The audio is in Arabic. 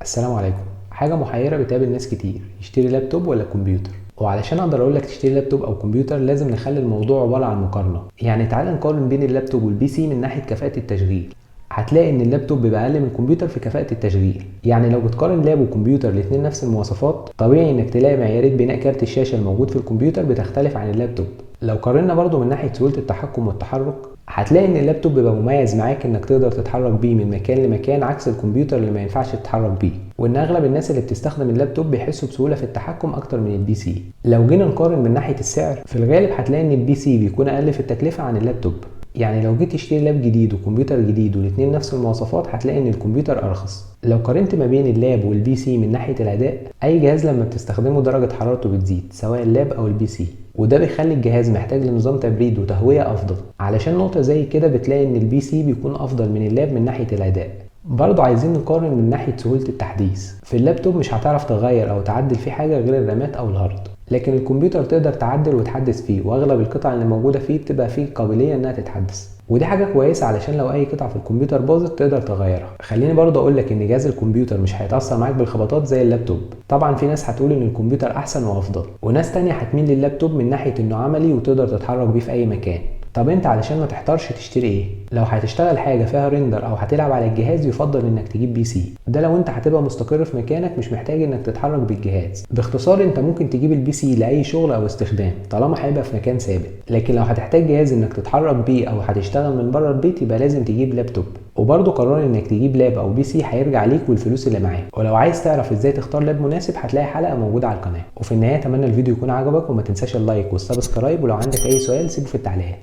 السلام عليكم. حاجة محيرة بتقابل ناس كتير، يشتري لابتوب ولا كمبيوتر؟ وعلشان اقدر اقولك تشتري لابتوب او كمبيوتر لازم نخلي الموضوع عبارة عن مقارنة. يعني تعال نقارن بين اللابتوب والبي سي من ناحية كفاءة التشغيل. هتلاقي ان اللابتوب بيبقى اقل من الكمبيوتر في كفاءة التشغيل. يعني لو بتقارن لاب وكمبيوتر الاتنين نفس المواصفات، طبيعي انك تلاقي معيارات بناء كارت الشاشة الموجود في الكمبيوتر بتختلف عن اللابتوب. لو قارنا برضو من ناحية سهولة التحكم والتحرك، هتلاقي ان اللابتوب بيبقى مميز معاك انك تقدر تتحرك بيه من مكان لمكان، عكس الكمبيوتر اللي ما ينفعش تتحرك بيه. وان اغلب الناس اللي بتستخدم اللابتوب بيحسوا بسهوله في التحكم اكتر من البي سي. لو جينا نقارن من ناحيه السعر، في الغالب هتلاقي ان البي سي بيكون اقل في التكلفه عن اللابتوب. يعني لو جيت تشتري لاب جديد وكمبيوتر جديد والاتنين نفس المواصفات، هتلاقي ان الكمبيوتر ارخص. لو قارنت ما بين اللاب والبي سي من ناحيه الاداء، اي جهاز لما بتستخدمه درجه حرارته بتزيد سواء اللاب او البي سي، وده بيخلي الجهاز محتاج لنظام تبريد وتهويه افضل. علشان نقطه زي كده بتلاقي ان البي سي بيكون افضل من اللاب من ناحيه الاداء. برضه عايزين نقارن من ناحية سهولة التحديث. في اللابتوب مش هتعرف تغير او تعدل فيه حاجة غير الرامات او الهارد، لكن الكمبيوتر تقدر تعدل وتحدث فيه، واغلب القطع اللي موجودة فيه بتبقى فيه قابلية انها تتحدث. ودي حاجة كويسة علشان لو اي قطعة في الكمبيوتر باظت تقدر تغيرها. خليني برضه اقولك ان جهاز الكمبيوتر مش هيتأثر معاك بالخبطات زي اللابتوب. طبعا في ناس هتقول ان الكمبيوتر احسن وافضل، وناس تانية هتميل لللابتوب من ناحية انه عملي وتقدر تتحرك بيه في اي مكان. طب انت علشان ما تحتارش تشتري ايه، لو هتشتغل حاجه فيها ريندر او هتلعب على الجهاز، يفضل انك تجيب بي سي. ده لو انت هتبقى مستقر في مكانك مش محتاج انك تتحرك بالجهاز. باختصار انت ممكن تجيب البي سي لاي شغل او استخدام طالما هيبقى في مكان ثابت، لكن لو هتحتاج جهاز انك تتحرك بيه او هتشتغل من بره البيت يبقى لازم تجيب لابتوب. وبرضه قرار انك تجيب لاب او بي سي هيرجع ليك والفلوس اللي معاك. ولو عايز تعرف ازاي تختار لاب مناسب هتلاقي حلقه موجوده على القناه. وفي النهايه اتمنى الفيديو يكون عجبك، وما تنساش اللايك والسبسكرايب، ولو عندك اي سؤال سيبه في التعليقات.